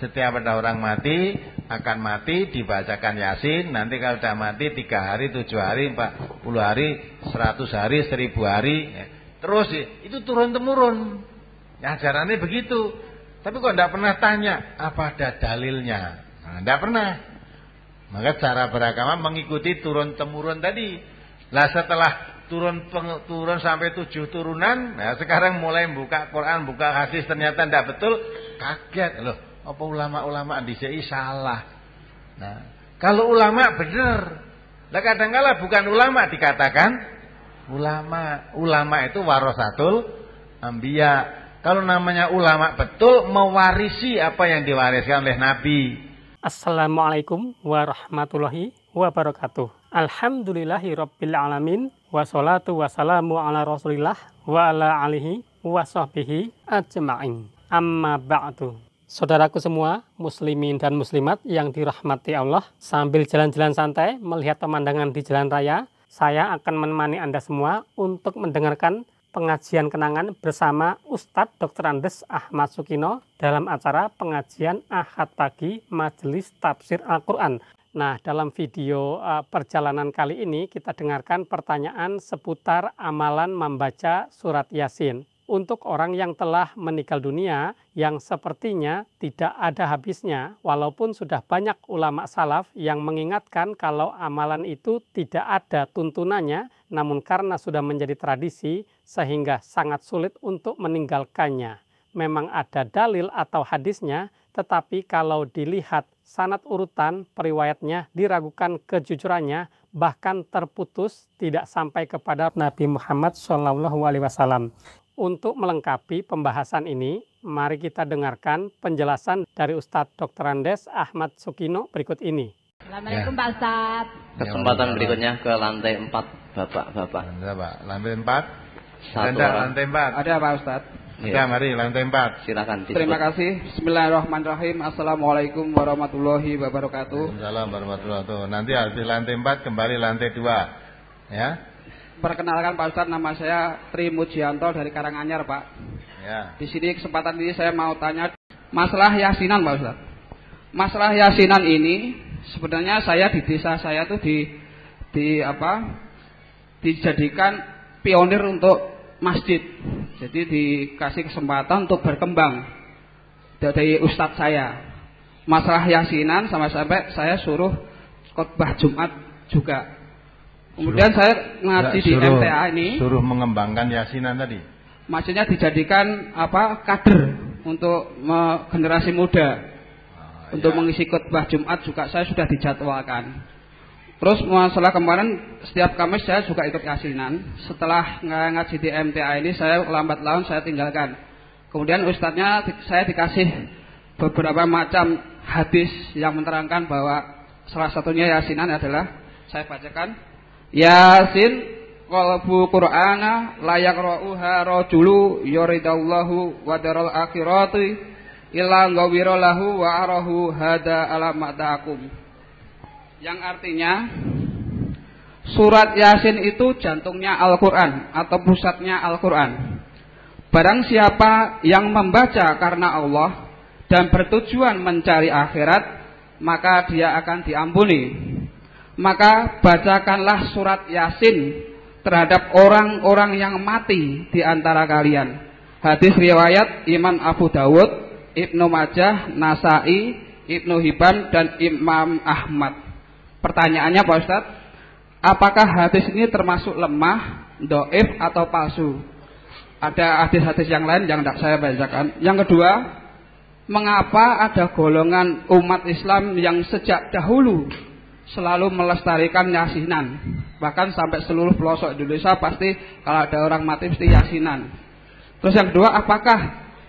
Setiap ada orang mati, akan mati, dibacakan Yasin. Nanti kalau sudah mati 3 hari, 7 hari, 40 hari, 100 hari, 1000 hari. Terus itu turun-temurun. Ajarannya begitu. Tapi kok tidak pernah tanya, apa ada dalilnya? Nah, tidak pernah. Maka cara beragama mengikuti turun-temurun tadi. Lah setelah turun sampai 7 turunan, nah sekarang mulai buka Quran, buka hadis, ternyata tidak betul, kaget loh. Apa ulama-ulama dhisiki salah. Nah, kalau ulama benar. Lah kadang-kala bukan ulama dikatakan ulama. Ulama itu warasatul anbiya. Kalau namanya ulama betul mewarisi apa yang diwariskan oleh Nabi. Assalamualaikum warahmatullahi wabarakatuh. Alhamdulillahirabbil alamin wassalatu wassalamu ala Rasulillah wa ala alihi wa sahbihi ajma'in. Amma ba'du. Saudaraku semua, muslimin dan muslimat yang dirahmati Allah, sambil jalan-jalan santai melihat pemandangan di jalan raya, saya akan menemani Anda semua untuk mendengarkan pengajian kenangan bersama Ustadz Dr. Andes Ahmad Sukino dalam acara pengajian Ahad pagi Majelis Tafsir Al-Quran. Nah, dalam video perjalanan kali ini kita dengarkan pertanyaan seputar amalan membaca surat Yasin. Untuk orang yang telah meninggal dunia yang sepertinya tidak ada habisnya, walaupun sudah banyak ulama salaf yang mengingatkan kalau amalan itu tidak ada tuntunannya, namun karena sudah menjadi tradisi sehingga sangat sulit untuk meninggalkannya. Memang ada dalil atau hadisnya, tetapi kalau dilihat sanad urutan periwayatnya diragukan kejujurannya, bahkan terputus tidak sampai kepada Nabi Muhammad SAW. Untuk melengkapi pembahasan ini, mari kita dengarkan penjelasan dari Ustadz Dr. Andes Ahmad Sukino berikut ini. Assalamualaikum Pak Ustadz. Kesempatan berikutnya ke lantai 4, Bapak. Lantai 4? Lantai 4. Ada Pak Ustadz. Ya, mari lantai 4. Silakan. Terima kasih. Bismillahirrahmanirrahim. Assalamualaikum warahmatullahi wabarakatuh. Waalaikumsalam warahmatullahi wabarakatuh. Nanti habis lantai 4 kembali lantai 2. Ya. Perkenalkan Pak Ustadz, nama saya Tri Mujianto dari Karanganyar, Pak. Ya. Di sini kesempatan ini saya mau tanya masalah yasinan, Pak Ustadz. Masalah yasinan ini sebenarnya saya di desa saya tuh dijadikan pionir untuk masjid. Jadi dikasih kesempatan untuk berkembang dari ustadz saya. Masalah yasinan sampai saya suruh khotbah Jumat juga. Kemudian saya ngaji di MTA ini. Suruh mengembangkan yasinan tadi. Maksudnya dijadikan kader untuk generasi muda. Untuk mengisi khotbah Jumat juga saya sudah dijadwalkan. Terus masalah kemarin setiap Kamis saya juga ikut yasinan. Setelah ngaji di MTA ini saya lambat laun saya tinggalkan. Kemudian ustadznya saya dikasih beberapa macam hadis yang menerangkan bahwa salah satunya yasinan adalah saya bacakan. Yasin qalbu Qur'ana la yaqra'uha rajulu yuridallahu wa daral akhirati illa ghawira lahu wa arahu hada alamatakum. Yang artinya surat Yasin itu jantungnya Al-Qur'an atau pusatnya Al-Qur'an. Barang siapa yang membaca karena Allah dan bertujuan mencari akhirat, maka dia akan diampuni. Maka bacakanlah surat Yasin terhadap orang-orang yang mati di antara kalian. Hadis riwayat Imam Abu Dawud, Ibnu Majah, Nasai, Ibnu Hibban dan Imam Ahmad. Pertanyaannya Pak Ustadz, apakah hadis ini termasuk lemah, dhaif atau palsu? Ada hadis-hadis yang lain yang tidak saya bacakan. Yang kedua, mengapa ada golongan umat Islam yang sejak dahulu selalu melestarikan yasinan, bahkan sampai seluruh pelosok Indonesia pasti kalau ada orang mati mesti yasinan. Terus yang kedua, apakah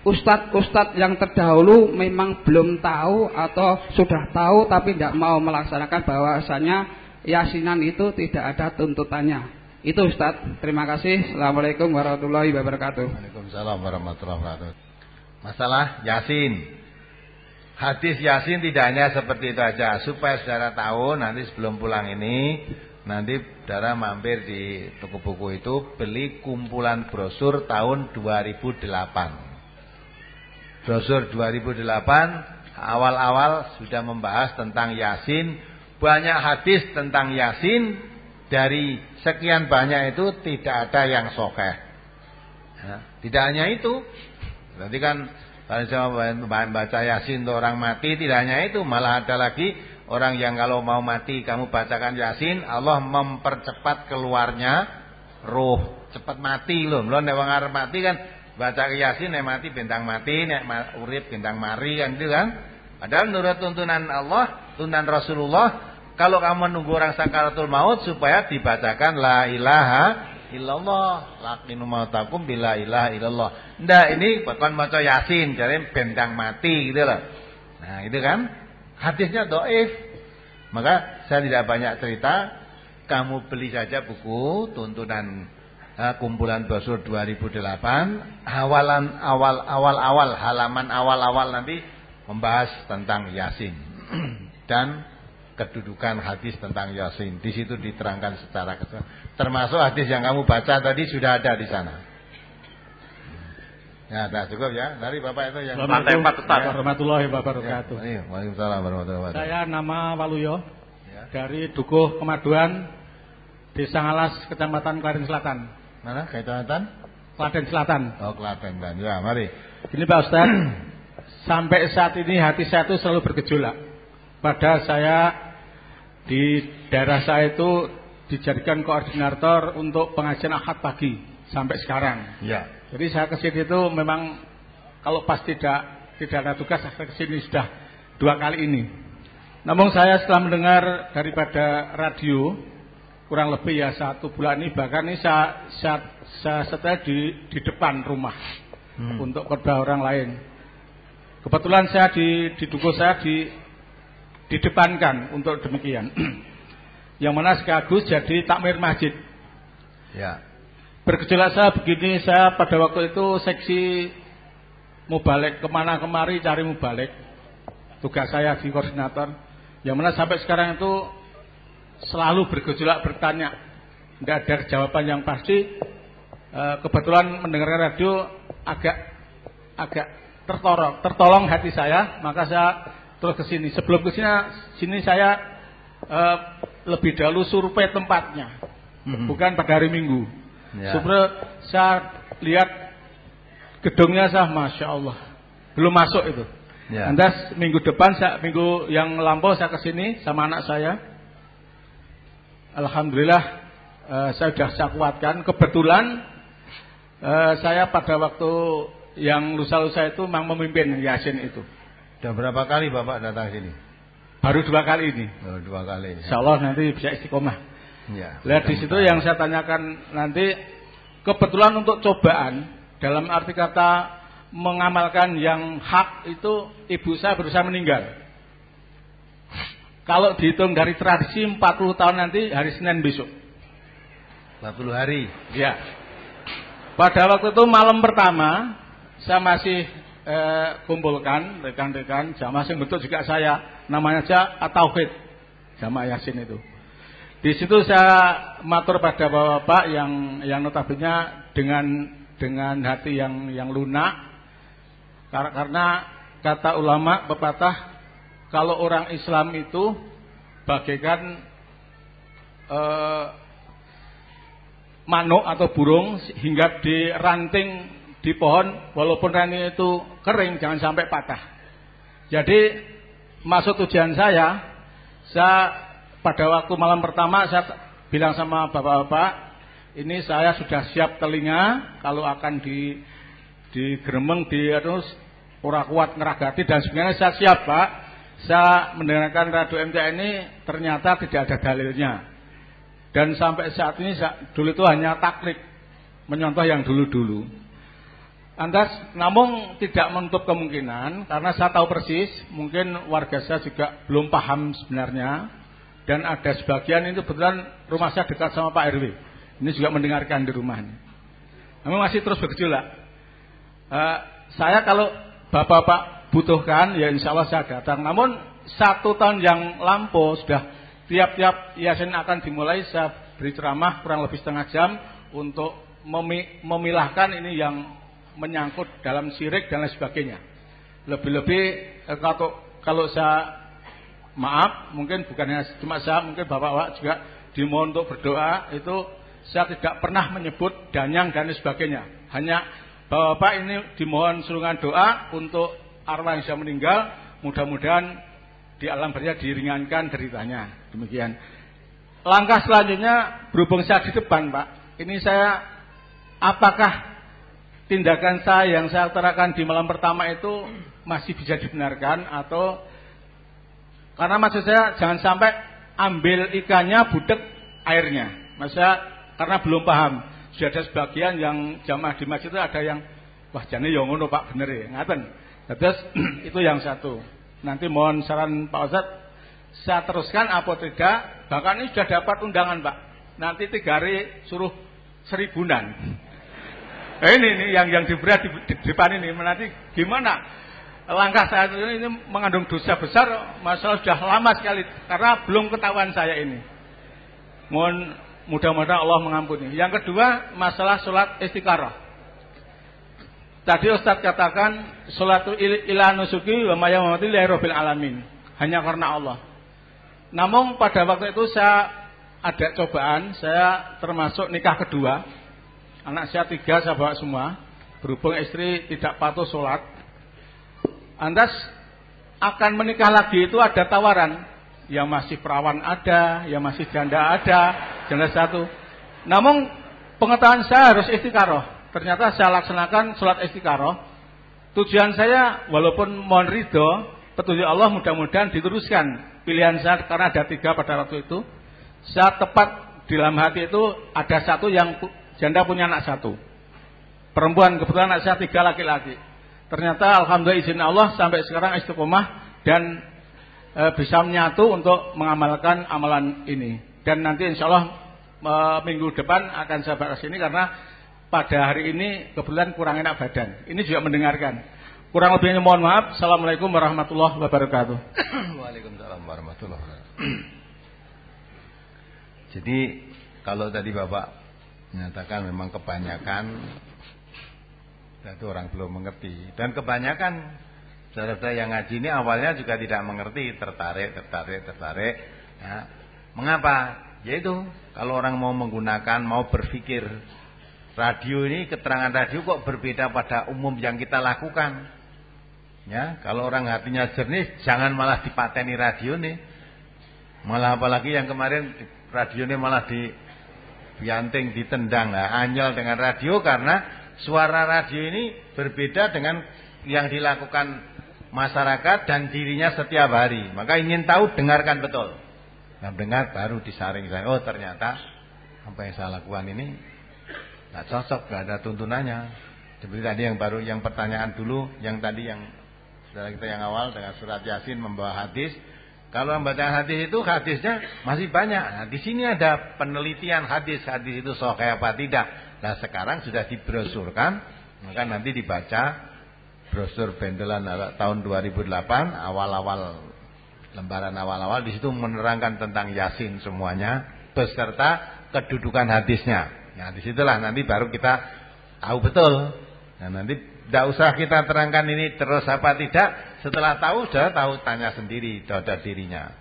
ustadz-ustadz yang terdahulu memang belum tahu atau sudah tahu tapi tidak mau melaksanakan bahwasanya yasinan itu tidak ada tuntutannya? Itu Ustadz. Terima kasih. Assalamualaikum warahmatullahi wabarakatuh. Waalaikumsalam warahmatullahi wabarakatuh. Masalah Yasin. Hadis Yasin tidak hanya seperti itu aja. Supaya saudara tahu nanti sebelum pulang ini, nanti saudara mampir di toko buku itu beli kumpulan brosur tahun 2008. Brosur 2008 awal-awal sudah membahas tentang Yasin. Banyak hadis tentang Yasin. Dari sekian banyak itu tidak ada yang sahih. Ya, tidak hanya itu. Nanti kan kalau saya baca Yasin untuk orang mati, tidak hanya itu, malah ada lagi orang yang kalau mau mati kamu bacakan Yasin, Allah mempercepat keluarnya roh, cepat mati loh. Belum nek wong arep mati kan baca Yasin nek mati bintang mati, nek urip bintang mari kan gitu kan. Padahal menurut tuntunan Allah, tuntunan Rasulullah, kalau kamu menunggu orang sakaratul maut supaya dibacakan la ilaha illallah, laqinu mautakum bila ilaha illallah. Ndak, ini bahkan maca Yasin jadi bintang mati gitu loh. Nah, itu kan hadisnya dhaif. Maka saya tidak banyak cerita. Kamu beli saja buku tuntunan kumpulan brosur 2008 awal halaman awal nanti membahas tentang Yasin dan kedudukan hadis tentang Yasin. Di situ diterangkan secara keseluruhan. Termasuk hadis yang kamu baca tadi sudah ada di sana. Ya, sudah cukup ya. Dari Bapak itu yang lantai 4 Ustaz. Warahmatullahi wabarakatuh. Ya, waalaikumsalam warahmatullahi wabarakatuh. Saya nama Waluyo. Dari Dukuh Kemaduan, Desa Ngalas, Kecamatan Klaten Selatan. Mana? Kecamatan? Klaten Selatan. Oh, Klaten. Ya, mari. Ini Pak Ustaz, sampai saat ini hati saya itu selalu bergejolak. Padahal saya di daerah saya itu dijadikan koordinator untuk pengajian Ahad pagi sampai sekarang. Ya. Jadi saya kesini itu memang kalau pas tidak ada tugas, saya kesini sudah 2 kali ini. Namun saya setelah mendengar daripada radio kurang lebih ya 1 bulan ini, bahkan ini saya setel di depan rumah untuk khotbah orang lain. Kebetulan saya di dukuh saya didepankan untuk demikian. Yang mana sekaligus jadi takmir masjid. Ya. Bergejolak saya begini, saya pada waktu itu seksi mubalik kemana kemari cari mubalik. Tugas saya di koordinator. Yang mana sampai sekarang itu selalu bergejolak bertanya, tidak ada jawaban yang pasti. Kebetulan mendengarkan radio agak tertolong hati saya, maka saya terus ke sini. Sebelum ke sini saya lebih dahulu survei tempatnya, bukan pada hari Minggu. Ya. Supaya saya lihat gedungnya, masya Allah belum masuk itu. Ya. Lantas minggu minggu yang lampau saya kesini sama anak saya. Alhamdulillah saya sudah saya kuatkan. Kebetulan saya pada waktu yang lusa-lusa itu memang memimpin Yasin itu. Sudah berapa kali Bapak datang sini? Baru 2 kali ini. Oh, 2 kali. Insya Allah nanti bisa istiqomah. Ya. Lihat di situ yang saya tanyakan nanti, kebetulan untuk cobaan dalam arti kata mengamalkan yang hak itu, ibu saya berusaha meninggal. Kalau dihitung dari tradisi 40 tahun nanti hari Senin besok. 40 hari. Ya. Pada waktu itu malam pertama saya masih kumpulkan rekan-rekan jamaah yang bentuk juga saya, namanya aja At-Tauhid, jamaah Yasin itu. Di situ saya matur pada bapak-bapak yang notabene dengan hati yang lunak. Karena kata ulama pepatah, kalau orang Islam itu bagaikan manuk atau burung hingga diranting di pohon, walaupun ranting itu kering jangan sampai patah. Jadi maksud tujuan saya pada waktu malam pertama saya bilang sama bapak-bapak, ini saya sudah siap telinga kalau akan digeremeng terus ora kuat ngeragati dan sebenarnya saya siap Pak. Saya mendengarkan radio MTA ini ternyata tidak ada dalilnya. Dan sampai saat ini dulu itu hanya taklid, menyontoh yang dulu-dulu. Namun tidak menutup kemungkinan, karena saya tahu persis mungkin warga saya juga belum paham sebenarnya, dan ada sebagian itu kebetulan rumah saya dekat sama Pak RW. Ini juga mendengarkan di rumah ini. Namun masih terus bergejolak. Saya kalau bapak-bapak butuhkan, ya insya Allah saya datang. Namun 1 tahun yang lampau sudah tiap-tiap Yasin akan dimulai, saya beri ceramah kurang lebih setengah jam untuk memilahkan ini yang menyangkut dalam syirik dan lain sebagainya. Lebih-lebih kalau saya maaf, mungkin bukan hanya cuma saya, mungkin bapak-bapak juga dimohon untuk berdoa. Itu saya tidak pernah menyebut danyang dan sebagainya. Hanya bapak-bapak ini dimohon surungan doa untuk arwah yang sudah meninggal, mudah-mudahan di alam barzah diringankan deritanya. Demikian. Langkah selanjutnya, berhubung saya di depan, Pak, ini saya, apakah tindakan saya yang saya utarakan di malam pertama itu masih bisa dibenarkan, atau karena maksud saya jangan sampai ambil ikannya budek airnya. Maksudnya karena belum paham. Sudah ada sebagian yang jamaah di masjid itu ada yang wah jane yo ngono Pak, bener ya, ngaten. Terus itu yang satu. Nanti mohon saran Pak Ustadz, saya teruskan apa tidak? Bahkan ini sudah dapat undangan Pak. Nanti 3 hari suruh 1000-an. Ini yang diberi di depan ini. Nanti gimana? Langkah saya ini mengandung dosa besar, masalah sudah lama sekali karena belum ketahuan saya ini. Mohon mudah-mudahan Allah mengampuni. Yang kedua, masalah sholat istikharah. Tadi Ustadz katakan sholatu ila nusuki wa mayamati lillahi rabbil alamin, hanya karena Allah. Namun pada waktu itu saya ada cobaan, saya termasuk nikah kedua. Anak saya 3 saya bawa semua. Berhubung istri tidak patuh sholat, Antas akan menikah lagi itu ada tawaran. Yang masih perawan ada, yang masih janda ada, janda 1. Namun pengetahuan saya harus istikharah. Ternyata saya laksanakan sholat istikharah. Tujuan saya walaupun mohon ridho, petunjuk Allah mudah-mudahan diteruskan. Pilihan saya karena ada 3 pada waktu itu. Saya tepat di dalam hati itu ada 1 yang janda punya anak 1. Perempuan, kebetulan anak saya 3 laki-laki. Ternyata alhamdulillah izin Allah sampai sekarang istiqomah dan bisa menyatu untuk mengamalkan amalan ini. Dan nanti insya Allah minggu depan akan saya bahas ini karena pada hari ini kebetulan kurang enak badan. Ini juga mendengarkan. Kurang lebihnya mohon maaf. Assalamualaikum warahmatullahi wabarakatuh. Waalaikumsalam warahmatullahi wabarakatuh. Jadi kalau tadi Bapak menyatakan memang kebanyakan itu orang belum mengerti, dan kebanyakan saudara-saudara yang ngaji ini awalnya juga tidak mengerti, tertarik. Ya. Mengapa? Yaitu kalau orang mau menggunakan, mau berpikir radio ini, keterangan radio kok berbeda pada umum yang kita lakukan. Ya, kalau orang hatinya jernih, jangan malah dipateni radio nih. Malah apalagi yang kemarin radio ini malah dibianting, ditendang. Nah, anyel dengan radio karena suara radio ini berbeda dengan yang dilakukan masyarakat dan dirinya setiap hari. Maka ingin tahu, dengarkan betul. Nah, dengar baru disaring. Oh ternyata apa yang saya lakukan ini nggak cocok, nggak ada tuntunannya. Seperti tadi yang pertanyaan dulu, yang tadi yang saudara kita yang awal dengan surat Yasin membawa hadis. Kalau membaca hadis itu hadisnya masih banyak. Nah, di sini ada penelitian hadis itu sahih apa tidak. Nah sekarang sudah dibrosurkan, maka nanti dibaca brosur bendelan tahun 2008 awal-awal lembaran awal-awal, di situ menerangkan tentang Yasin semuanya beserta kedudukan hadisnya. Nah disitulah nanti baru kita tahu betul. Nah nanti tidak usah kita terangkan ini terus apa tidak. Setelah tahu sudah tahu, tanya sendiri pada dirinya.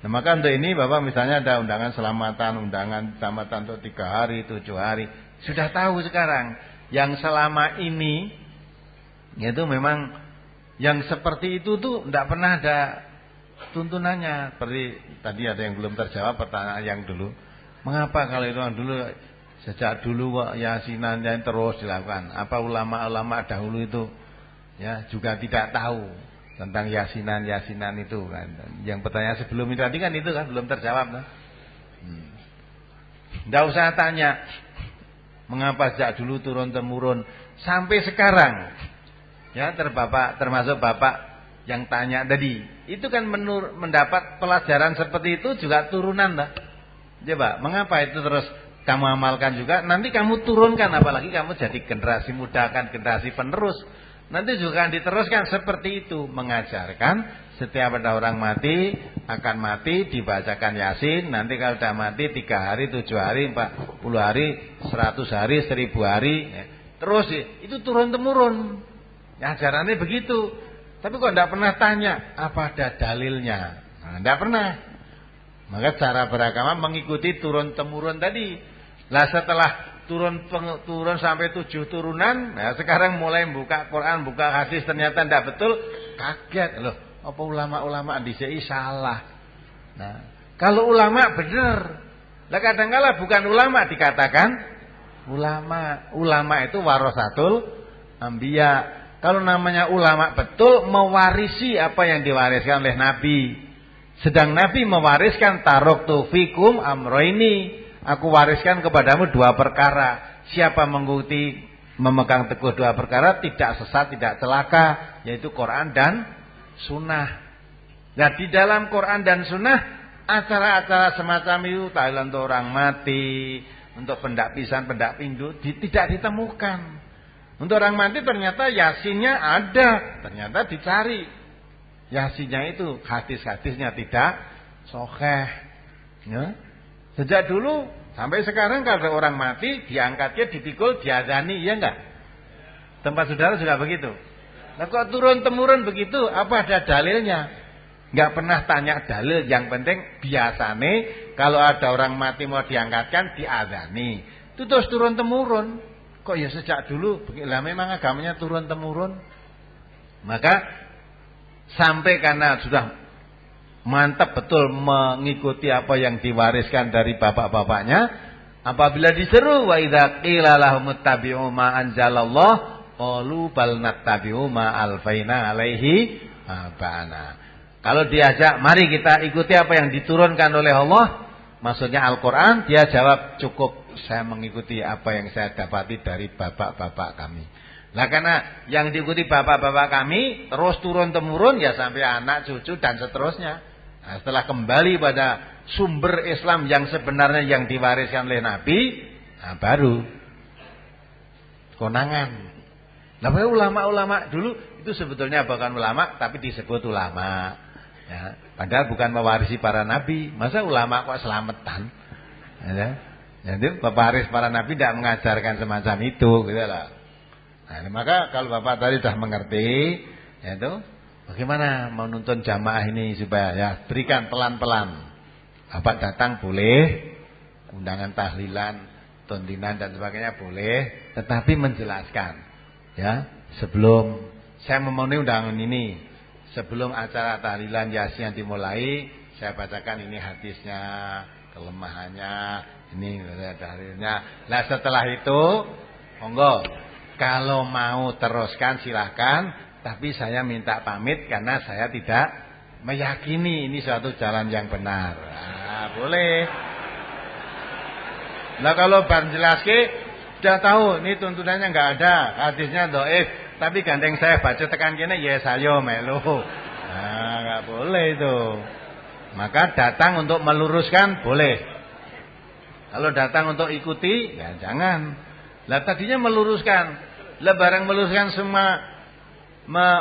Nah maka untuk ini Bapak misalnya ada undangan selamatan untuk 3 hari, 7 hari. Sudah tahu sekarang yang selama ini itu memang yang seperti itu tuh tidak pernah ada tuntunannya. Seperti tadi ada yang belum terjawab pertanyaan yang dulu. Mengapa kalau itu yang dulu sejak dulu kok yasinan yang terus dilakukan? Apa ulama-ulama dahulu itu ya juga tidak tahu tentang yasinan itu kan? Yang pertanyaan sebelum itu tadi kan itu kan belum terjawab kan? Tidak usah tanya mengapa sejak dulu turun-temurun sampai sekarang. Ya, termasuk Bapak yang tanya tadi. Itu kan mendapat pelajaran seperti itu juga turunan lah. Coba, mengapa itu terus kamu amalkan juga? Nanti kamu turunkan, apalagi kamu jadi generasi muda, kan generasi penerus. Nanti juga akan diteruskan seperti itu, mengajarkan setiap ada orang mati akan mati dibacakan Yasin. Nanti kalau sudah mati 3 hari, 7 hari, 40 hari, 100 hari, 1000 hari, ya. Terus itu turun temurun. Ajarannya begitu. Tapi kok tidak pernah tanya apa ada dalilnya. Nah, tidak pernah. Maka cara beragama mengikuti turun-temurun tadi. Lah setelah turun sampai 7 turunan, nah sekarang mulai buka Quran, buka hadis ternyata tidak betul, kaget loh. Apa ulama-ulama dhisik salah. Nah, kalau ulama benar. Lah kadang-kala bukan ulama dikatakan ulama. Ulama itu warasatul anbiya. Kalau namanya ulama betul mewarisi apa yang diwariskan oleh Nabi. Sedang Nabi mewariskan taraktu fikum amroini. Aku wariskan kepadamu 2 perkara. Siapa mengikuti memegang teguh 2 perkara tidak sesat, tidak celaka, yaitu Quran dan Sunnah. Nah di dalam Quran dan Sunnah acara-acara semacam itu, tahlilan untuk orang mati, untuk pendak pisan, pendak pindu, tidak ditemukan. Untuk orang mati ternyata yasinnya ada, ternyata dicari. Yasinnya itu hadis-hadisnya tidak sahih. Ya. Sejak dulu sampai sekarang kalau orang mati diangkatnya, dipikul, diazani, ya enggak? Tempat saudara juga begitu. Nah kok turun-temurun begitu? Apa ada dalilnya? Enggak pernah tanya dalil. Yang penting biasane kalau ada orang mati mau diangkatkan, diazani. Itu terus turun-temurun. Kok ya sejak dulu? Lah memang agamanya turun-temurun. Maka sampai karena sudah mantap betul mengikuti apa yang diwariskan dari bapak-bapaknya, apabila diseru wa idza qila lahum ittabi'u ma anzalallah qalu bal nattabi'u ma alfaina alaihi abana. Kalau diajak mari kita ikuti apa yang diturunkan oleh Allah, maksudnya Al-Qur'an, dia jawab cukup saya mengikuti apa yang saya dapati dari bapak-bapak kami. Nah karena yang diikuti bapak-bapak kami terus turun-temurun ya sampai anak, cucu dan seterusnya. Nah, setelah kembali pada sumber Islam yang sebenarnya yang diwariskan oleh Nabi, nah baru konangan. Nah, ulama-ulama dulu itu sebetulnya bukan ulama tapi disebut ulama. Ya, padahal bukan mewarisi para nabi. Masa ulama kok selamatan? Ya, jadi pewaris para nabi tidak mengajarkan semacam itu, gitu lah. Nah, maka kalau Bapak tadi sudah mengerti, yaitu bagaimana menuntun jamaah ini supaya ya berikan pelan-pelan. Bapak datang boleh, undangan tahlilan, tontinan dan sebagainya boleh, tetapi menjelaskan ya, sebelum saya memenuhi undangan ini, sebelum acara tahlilan yasin dimulai, saya bacakan ini hadisnya, kelemahannya, ini dalilnya. Nah, setelah itu monggo kalau mau teruskan silahkan, tapi saya minta pamit karena saya tidak meyakini ini suatu jalan yang benar. Nah, boleh. Nah kalau bar jelaske sudah tahu ini tuntunannya enggak ada, hadisnya dhaif, tapi gandeng saya baca tekan kene ya saya melu. Nah, enggak boleh itu. Maka datang untuk meluruskan boleh. Kalau datang untuk ikuti ya jangan. Lah tadinya meluruskan. Lah barang meluruskan semua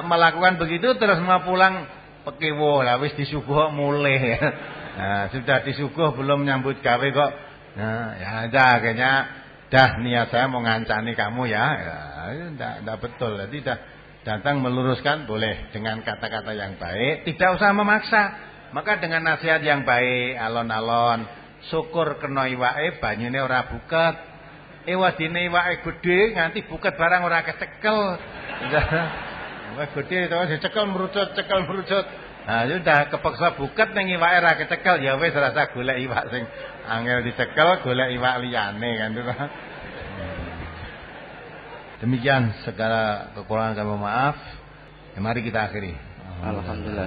melakukan begitu terus mau pulang pekewo lah wis disuguh mulai ya. Nah, sudah disuguh belum nyambut gawe kok. Nah, ya akhirnya dah niat saya mau ngancani kamu ya. Ya enggak betul. Jadi dah datang meluruskan boleh dengan kata-kata yang baik, tidak usah memaksa. Maka dengan nasihat yang baik, alon-alon, syukur kena iwake banyune ora buket. Wadine iwake gedhe nganti buket barang ora kecekel. Wah gede to dicekel merucut. Nah, sudah kepeksa buket ning iwake ra kecekel ya wis rasa golek iwak sing angel dicekel, golek iwak liyane kan itu. Demikian segala kekurangan kami maaf. Ya, mari kita akhiri. Alhamdulillah.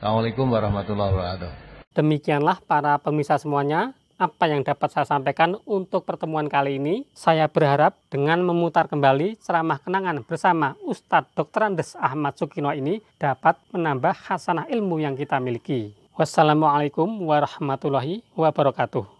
Assalamualaikum warahmatullahi wabarakatuh. Demikianlah para pemirsa semuanya, apa yang dapat saya sampaikan untuk pertemuan kali ini. Saya berharap dengan memutar kembali ceramah kenangan bersama Ustadz Dr. Andes Ahmad Sukino ini dapat menambah khasanah ilmu yang kita miliki. Wassalamualaikum warahmatullahi wabarakatuh.